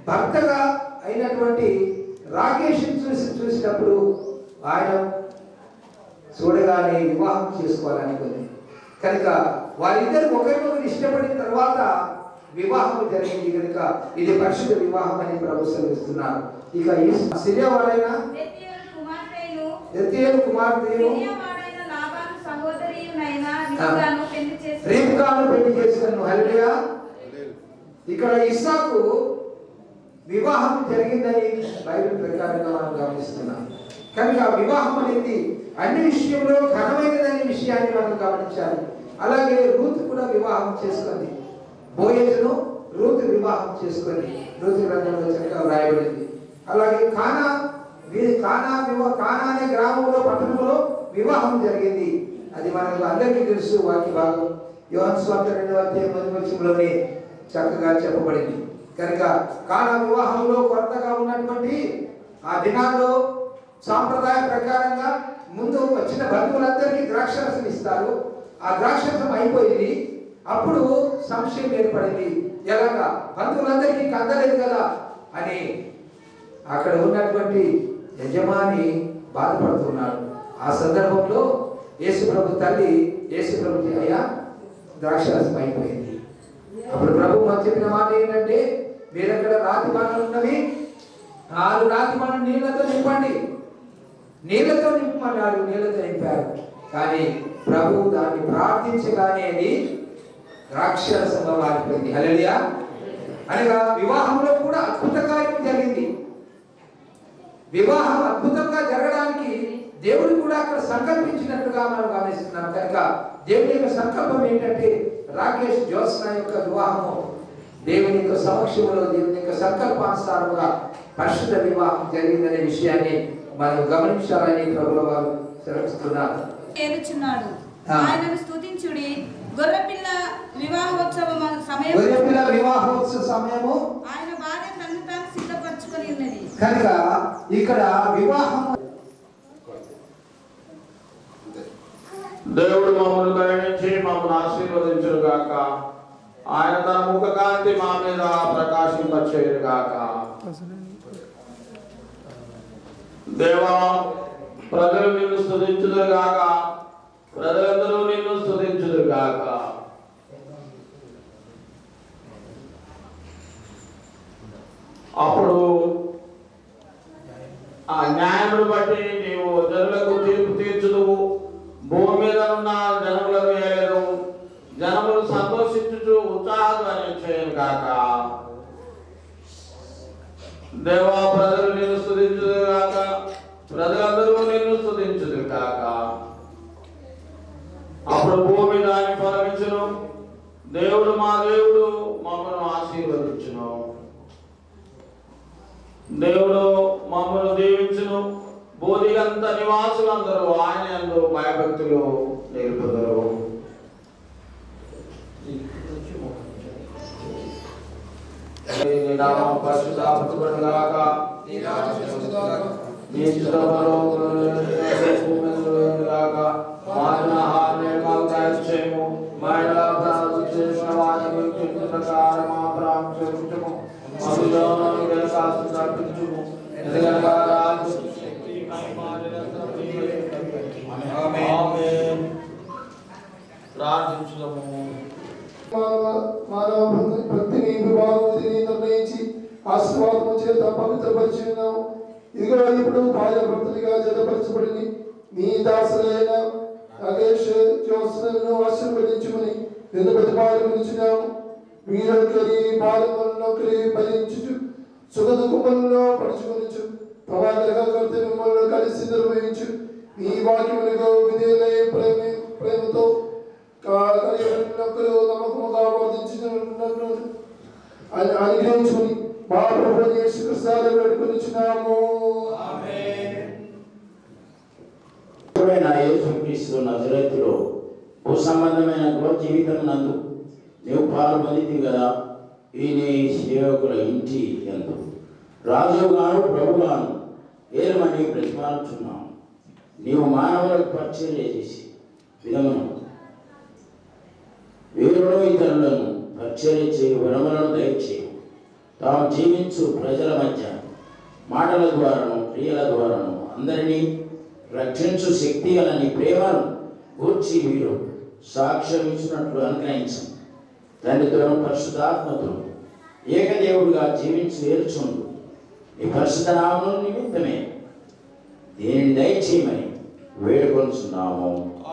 భర్తగా అయినటువంటి రాకేష్ చూసినప్పుడు ఆయన చూడగానే వివాహం చేసుకోవాలనుకుంది. కనుక వారిద్దరు ఒకరినొకరు ఇష్టపడిన తర్వాత వివాహం జరిగింది కనుక ఇది పరిశుద్ధ వివాహం అని ప్రభు సెలవిస్తున్నారు. ఇక ఈ సిరియా వాడైన ఎత్తేలు కుమార్తెను రిబ్కాను పెళ్లి చేశాను. హల్లెలూయా. ఇక్కడ ఇస్సాకు వివాహం జరిగిందని బైబిల్ ప్రకారంగా మనం గమనిస్తున్నాం. కనుక వివాహం అనేది అన్ని విషయంలో ఘనమైనదనే విషయాన్ని మనం గమనించాలి. అలాగే రూత్ కూడా వివాహం చేసుకుంది. బోయజును రూత్ వివాహం చేసుకుంది. రూత్ గ్రంథంలో చక్కగా వ్రాయబడింది. అలాగే కానా అనే గ్రామంలో పట్టణంలో వివాహం జరిగింది. అది మనకు అందరికీ తెలుసు. వాక్య భాగం యోహాను సువార్త 2వ అధ్యాయం 1వ వచనంలోనే చక్కగా చెప్పబడింది. కనుక కానా వివాహంలో కొత్తగా ఉన్నటువంటి ఆ దినాల్లో సాంప్రదాయ ప్రకారంగా ముందు వచ్చిన బంధువులందరికీ ద్రాక్షరసం ఇస్తారు. ఆ ద్రాక్షరసం అయిపోయింది. అప్పుడు సంశయం ఏర్పడింది. ఎలాగా బంధువులందరికీ అందలేదు కదా అని అక్కడ ఉన్నటువంటి యజమాని బాధపడుతున్నాడు. ఆ సందర్భంలో యేసుప్రభు తల్లి యేసుప్రభుకి అయ్యా ద్రాక్షరసం అయిపోయింది. అప్పుడు ప్రభు మాకు చెప్పిన మాట ఏంటంటే, మీరు అక్కడ రాతి బాణలు ఉన్నవి 4 రాతి బాణలు నీళ్లతో నింపండి. నీళ్లతో నింపమన్నాడు. నీళ్లతో నింపారు. కానీ ప్రభు దాన్ని ప్రార్థించగానే అది ద్రాక్షరసంగా మారిపోయింది. హల్లెలూయా. అనగా వివాహంలో కూడా అద్భుత కార్యం జరిగింది. వివాహం అద్భుతంగా జరగడానికి దేవుడు కూడా అక్కడ సంకల్పించినట్టుగా మనం గమనిస్తున్నాం. కనుక దేవుని యొక్క సంకల్పం ఏంటంటే రాకేష్ జ్యోత్స్న యొక్క వివాహము దేవుని యొక్క సమక్షంలో దేవుని యొక్క సంకల్పానుసారంగా పరిశుద్ధ వివాహం జరిగిందనే విషయాన్ని మనం గమనించాలని ప్రభువు వారు సెలవిస్తున్నారు. ఆయనను స్తుతించుడి. గొర్రెపిల్ల వివాహోత్సవ సమయము ఆయన భార్య తనను తాను సిద్ధపరచుకొని ఉన్నది. కనుక ఇక్కడ వివాహం దేవుడు మమ్మల్ని కరుణించి మమ్మల్ని ఆశీర్వదించును గాక. ఆయన తన ముఖ కాంతి మా మీద ప్రకాశింపచేయును గాక. దేవా, ప్రజలు నిన్ను స్తుతించుదురు గాక. ప్రజలందరూ నిన్ను స్తుతించుదురు గాక. అప్పుడు ఆ న్యాయమును బట్టి నీవు జనులకు తీర్పు తీర్చుదువు. భూమి మీద ఉన్న జనములను ఏలెదు. జనములు సంతోషించుచు ఉత్సాహధ్వని చేయను గాక. దేవా, ప్రజలు నిన్ను స్తుతించుదురు గాక. ప్రజలందరూ నిన్ను స్తుతించుదురు గాక. అప్పుడు భూమి దాని ఫలమిచ్చును. దేవుడు మా దేవుడు మమ్మల్ని ఆశీర్వదించును. దేవుడు మమ్మల్ని దీవించును. బోధిగంత నివాసులందరూ ఆయన యందు భయభక్తులు నిలుపుదురు. మానవ భక్తిని వివాహాన్ని నిర్ణయించి ఆశీర్వాదము చేత పవిత్రపరిచి ఉన్నాము. ఇదిగో ఇప్పుడు భార్య భక్తులుగా జతపరచబడి నీ దాసులైన నాగేష్ జ్యోత్స్నను ఆశీర్వదించుకుని నిన్ను ప్రతిపాదించున్నాము. వీరొకరి బాలములొకరి భరించుచు సుగత కుమ్మల్లో పడుచుకొనిచు ప్రమాదకర్త మిమ్మల్ని కలిసి నిర్వహించు. నీ వాక్యములకు విధేయులై ప్రేమతో నమ్మకముగా వర్ధించినను అనుగ్రహించుకుని మా ప్రభువు యేసు క్రీస్తును వేడుకొనుచున్నాము. యేసుక్రీస్తు నజరేతులో భూ సంబంధమైన గృహ జీవితం నందు నీవు పాలు పొందింది కదా. ఈ నీ సేవకుల ఇంటి ఎందు రాజుగాను ప్రభుగాను ఏమని ప్రతిపాదించున్నావు. నీవు మానవులకు పరిచర్య చేసి విధమును వీరుడు ఇతరులను పరిచర్య చేయు వరములను దయచేయు. తాము జీవించు ప్రజల మధ్య మాటల ద్వారాను క్రియల ద్వారాను అందరినీ రక్షించు శక్తి గల నీ ప్రేమను గూర్చి వీరు సాక్ష్యం ఇచ్చినట్లు అనుగ్రహించు. తండ్రితోనూ పరిశుద్ధాత్మతో ఏకదేవుడుగా జీవించి ఏర్చుండు ఈ పరిశుద్ధ నామముల నిమిత్తమే దీనిని దయచేయమని వేడుకొనుచున్నాము.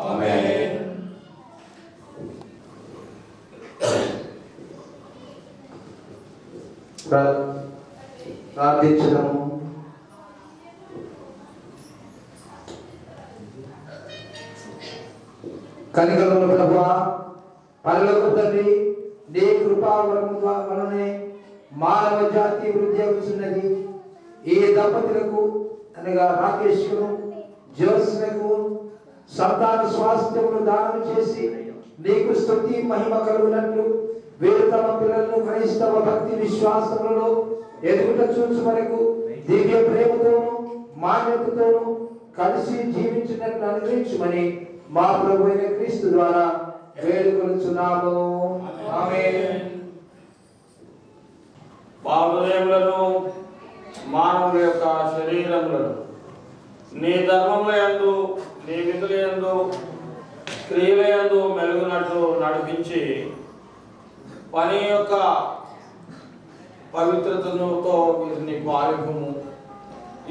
ఆమేన్. ప్రార్థించుదాము. కనికరముల ప్రభువా, పరలోక తండ్రి, నీ కృపావరము వలనే మానవ జాతి వృద్ధి అవుతున్నది. ఈ దంపతులకు అనగా రాకేష్ కు జోస్నకు సంతాన స్వాస్థ్యములు దానం చేసి నీకు స్తుతి మహిమ కలుగునట్లు వీరు తమ పిల్లలను క్రైస్తవ భక్తి విశ్వాసములలో ఎదుగుట చూచు వరకు దివ్య ప్రేమతోను మాన్యతతోను కలిసి జీవించినట్లు అనుగ్రహించుమని మా ప్రభు అయిన క్రీస్తు ద్వారా వేడుకొనుచున్నాము. ఆమేన్. బాహుదేవులను మానవుల యొక్క శరీరములను నీ ధర్మముల యందు నీ విధుల యందు క్రియల యందు మెలుగునట్లు నడిపించి పని యొక్క పవిత్రతతో వీరిని పాలిపుము.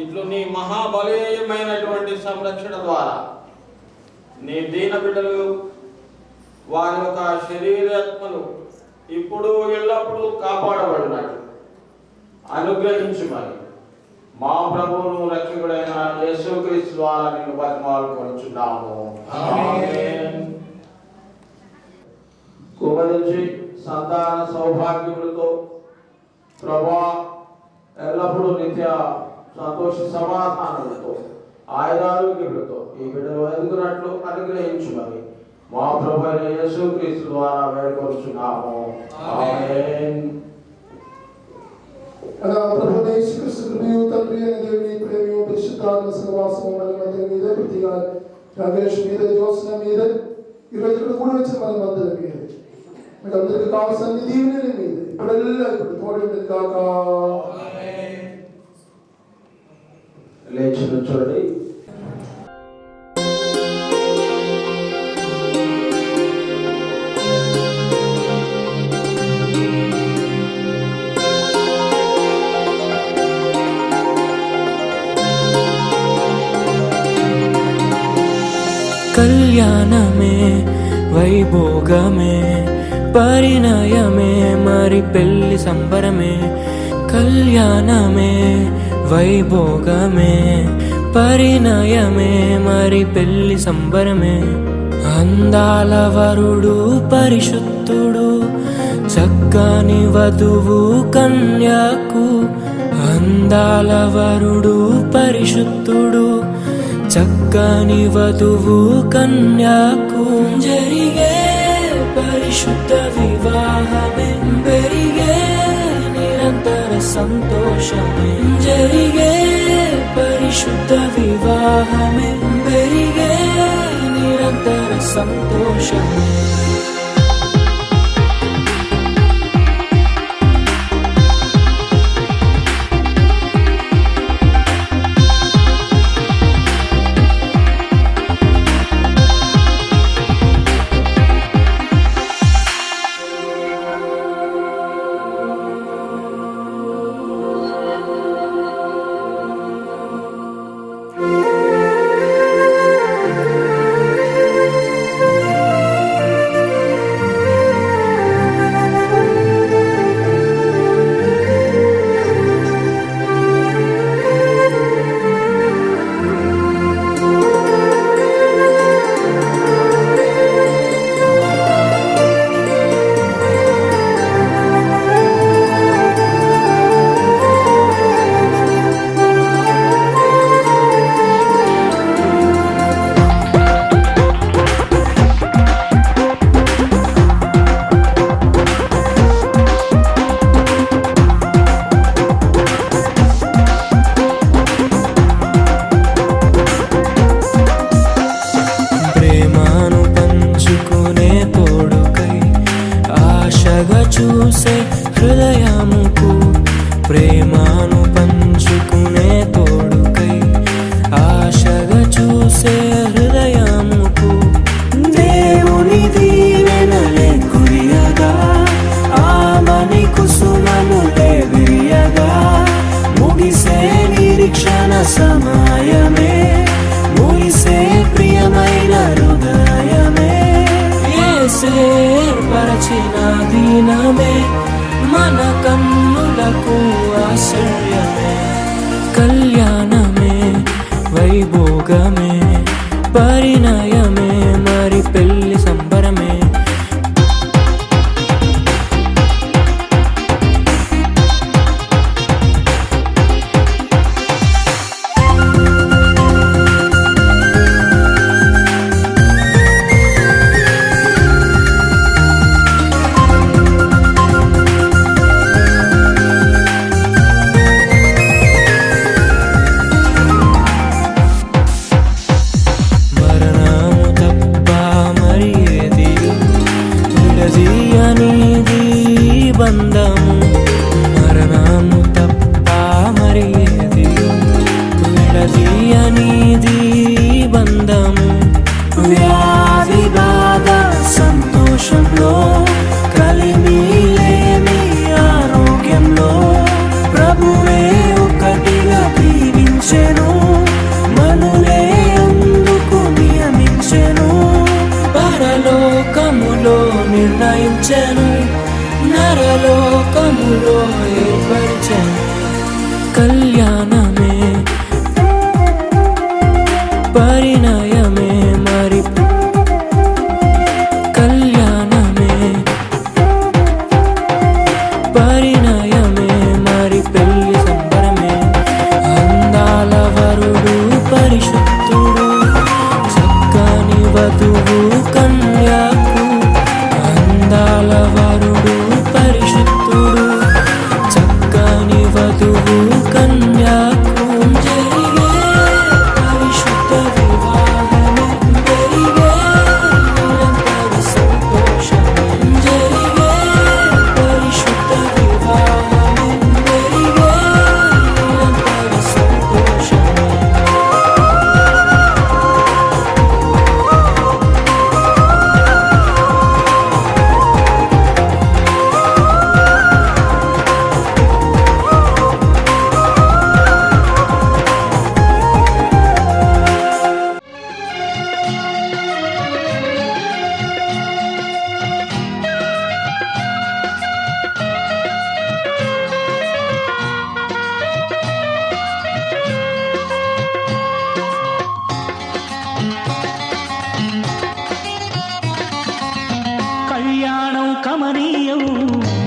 ఇట్లు నీ మహాబలీయమైనటువంటి సంరక్షణ ద్వారా నీ దీన బిడ్డలు వారి యొక్క శరీరాత్మలు ఇప్పుడు ఎల్లప్పుడూ కాపాడబడినట్లు అనుగ్రహించుమని మా ప్రభువును రక్షకుడైన యేసుక్రీస్తు ద్వారా నిన్ను బతిమాలుకొనుచున్నాము. ఆమేన్. కుమరించి సంతాన సౌభాగ్యములతో ప్రభువా ఎల్లప్పుడూ నిత్య సంతోష సమాధానాలతో ఆయురారోగ్యములతో ఈ బిడ్డలు ఎదుగునట్లు అనుగ్రహించుమని మా ప్రభు అయిన యేసుక్రీస్తు ద్వారా వేడుకొనుచున్నాము. ఆమేన్. ప్రభు యేసుక్రీస్తు కృపయు తండ్రి అయిన దేవుని ప్రేమయు పరిశుద్ధాత్మ సహవాసము మనమందరి మీద ప్రతిగా రాకేష్ మీద జోస్న మీద ఈరోజు ఇక్కడ కూడి వచ్చిన మనమందరి మీద మీకు అందరికి కావాల్సిన దీవెనల మీద ఇప్పుడెల్లా ఇప్పుడు తోడు కాక. లేచి నుంచోండి. కళ్యాణమే వైభోగమే పరిణయమే మరి పెళ్లి సంబరమే. కళ్యాణమే వైభోగమే పరిణయమే మరి పెళ్లి సంబరమే. అందాల వరుడు పరిశుద్ధుడు చక్కని వధువు కన్యకు. అందాల వరుడు పరిశుద్ధుడు చక్కని వధువు కన్యకు. జరిగే పరిశుద్ధ వివాహమే పెరిగే నిరంతర సంతోషమే. జరిగే పరిశుద్ధ వివాహమే పెరిగే నిరంతర సంతోషమే. దినమే మన కన్నులకు ఆశ్చర్యమే. కళ్యాణమే వైభోగమే పరిణయమే మరి పెళ్లి సంబరమే. బంధము మరణము తప్ప మరి ఏది విడదీయనిది బంధము. వ్యాధి బాధ సంతోషంలో కలిమిలేని ఆరోగ్యంలో ప్రభువే ఒకటిగా దీవించెను, మనులే అందుకు నియమించెను. పరలోకములో నిర్ణయించెను, నరలోకములో ఏర్పరిచెను. కళ్యాణమే పరిణయమే మరి కళ్యాణమే పరిణయమే మరి పెళ్లి సంబరమే. అందాల వరుడు పరిశుద్ధుడు చక్కని వధువు కన్యాకు. అందాల వరుడు పరిశుద్ధుడు చక్కని వధువు కన్యాకు. జరిగే పరిశుద్ధ వివాహమే జరిగే నిరంతర సంతోషమే. జరిగే పరిశుద్ధ వివాహమే జరిగే నిరంతర సంతోషమే. కళ్యాణం కమనీయం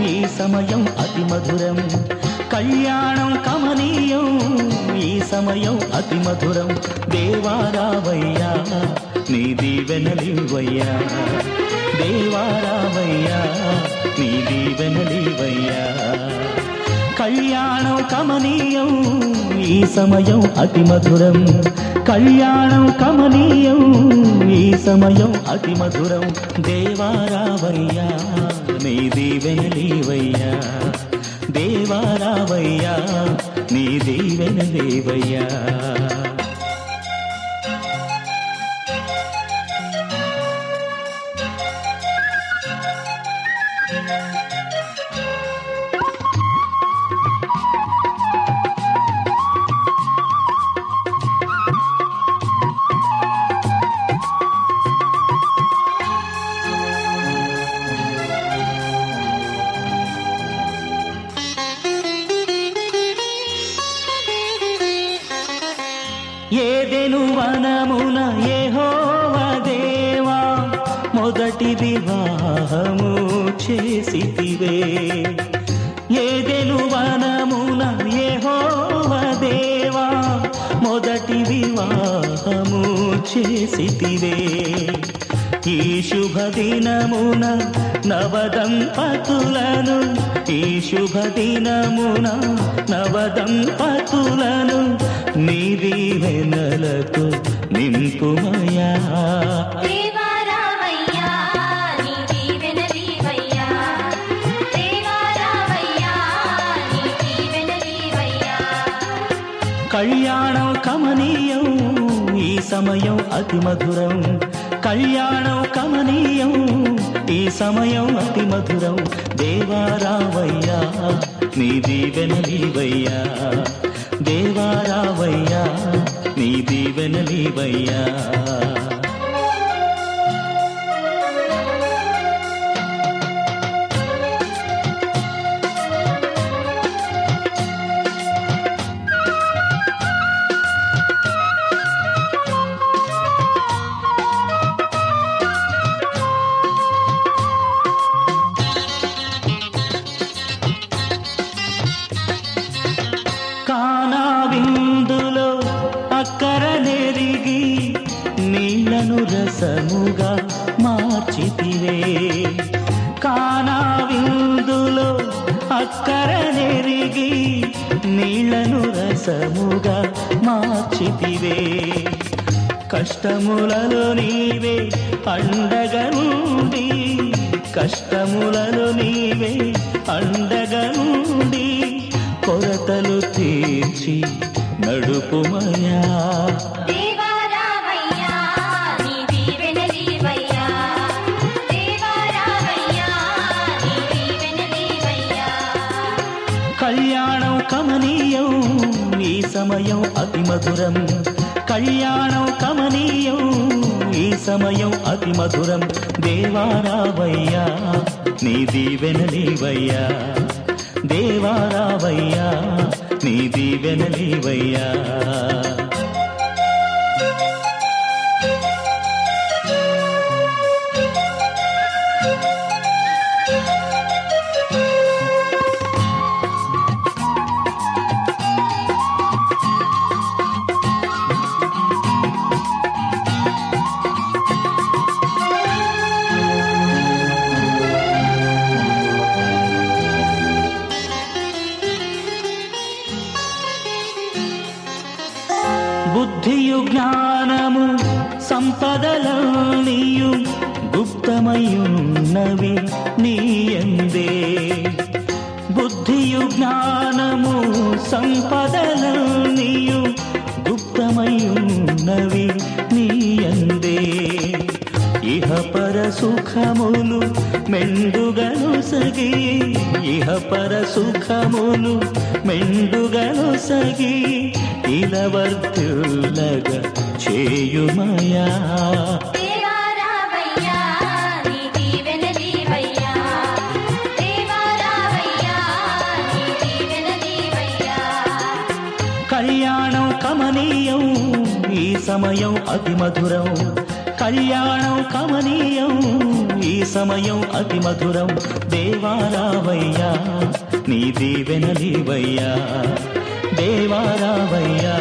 ఈ సమయం అతి మధురం. కళ్యాణం కమనీయం ఈ సమయం అతి మధురం. దేవారావయ్యా నీ దీవెనలివయ్యా, దేవారావయ్యా నీ దీవెనలివయ్యా. కళ్యాణం కమనీయం ఈ సమయం అతి మధురం. కళ్యాణం కమనీయం ఈ సమయం అతి మధురం. దేవారావయ్యా నీ దీవెనలివయ్యా, దేవారావయ్యా నీ దీవెనలివయ్యా. ఏదెను వనమున యెహోవా దేవా మొదటి వివాహము చేసితివే. ఏదెను వనమున యెహోవా దేవా మొదటి వివాహము చేసితివే. ఈ శుభదినమున నవదంపతులను, ఈ శుభదినమున నవదంపతులను నీ దీవెనలతో నింపుమయా. దేవారావయ్యా నీ దీవెనలివయ్యా, దేవారావయ్యా నీ దీవెనలివయ్యా. కళ్యాణం కమనీయం ఈ సమయం అతి మధురం. కళ్యాణం కమనీయం ఈ సమయం అతి మధురం. దేవారావయ్యా నీ దీవెనలివయ్యా, దేవారావయ్యా నీ దీవెనలివయ్యా. రసముగా మార్చితివే. కానా విందులో అక్కర నెరిగి నీళ్లను రసముగా మార్చితివే. కష్టములలో నీవే అండగా నుండి, కష్టములలో నీవే అండగా నుండి కొరతలు తీర్చి నడుపుమయా. దేవా రావయ్యా నీ దీవెనలీవయ్యా, దేవా రావయ్యా నీ దీవెనలీవయ్యా. కళ్యాణం కమనీయం ఈ సమయం అతి మధురం, కళ్యాణం కమనీయం ఈ సమయం అతి మధురం. దేవా రావయ్యా నీ దీవెనలీవయ్యా, దేవా రావయ్యా నీ దీవెనలీవయ్యా. బుద్ధియు జ్ఞానము సంపదలన్నీయు గుప్తమయున్నవి నీయందే. బుద్ధియు జ్ఞానము సంపదలన్నీయు గుప్తమయున్నవి నీయందే. ఇహ పర సుఖములు మెండుగను సగి, ఇహ పర సుఖములు మెండుగను సగి ఇలవర్తులగా చేయుమయా. దేవా రావయ్యా నీ దీవెనలీవయ్యా, దేవా రావయ్యా నీ దీవెనలీవయ్యా. కళ్యాణం కమనీయం ఈ సమయం అతి మధురం, కళ్యాణం కమనీయం ఈ సమయం అతి మధురం. దేవా రావయ్యా నీ దీవెనలీవయ్యా, దేవా రావయ్యా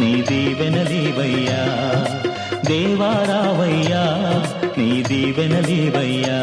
నీ దీవెనలీవయ్యా, దేవా రావయ్యా నీ దీవెనలీవయ్యా.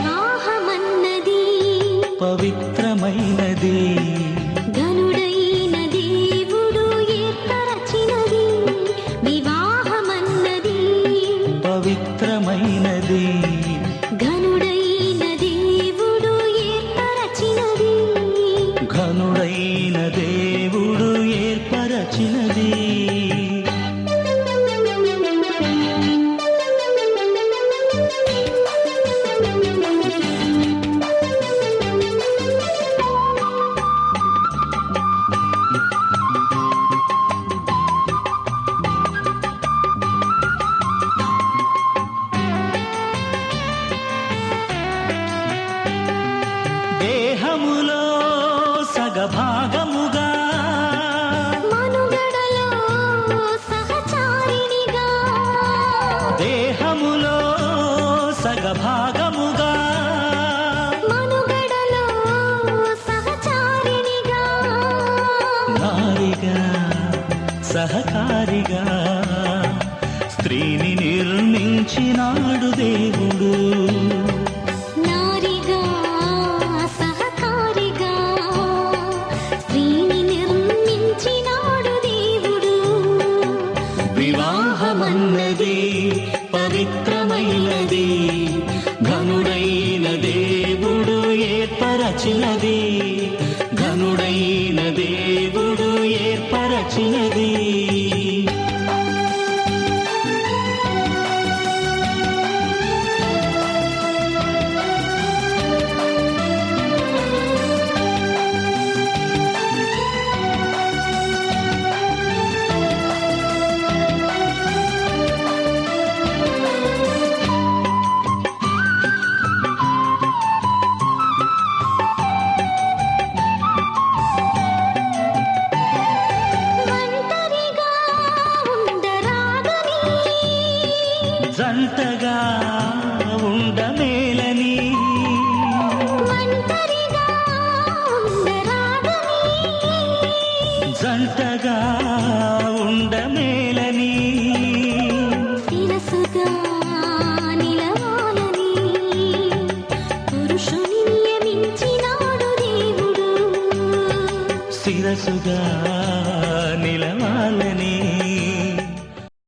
వివాహమన్నది పవిత్రమైనది, ఘనుడైన దేవుడు ఏర్పరచినది. వివాహమన్నది పవిత్రమైనది, ఘనుడైన దేవుడు ఏర్పరచినది. ఘనుడైన దేవుడు ఏర్పరచినది. దేహములో సగభాగముగా, మనుగడలో సహచారిణిగా, దేహములో సగభాగముగా, మనుగడలో సహచారిణిగా, నారిగా సహకారిగా స్త్రీని నిర్మించినాడు దేవుడు. నారిగా సహకారిగా స్త్రీని నిర్మించినాడు దేవుడు. వివాహమన్నది పవిత్రమైనది, ఘనుడైన దేవుడు ఏర్పరచినది, ఘనుడైన దేవుడు ఏర్పరచినది. శిరసుగా నిలవాలని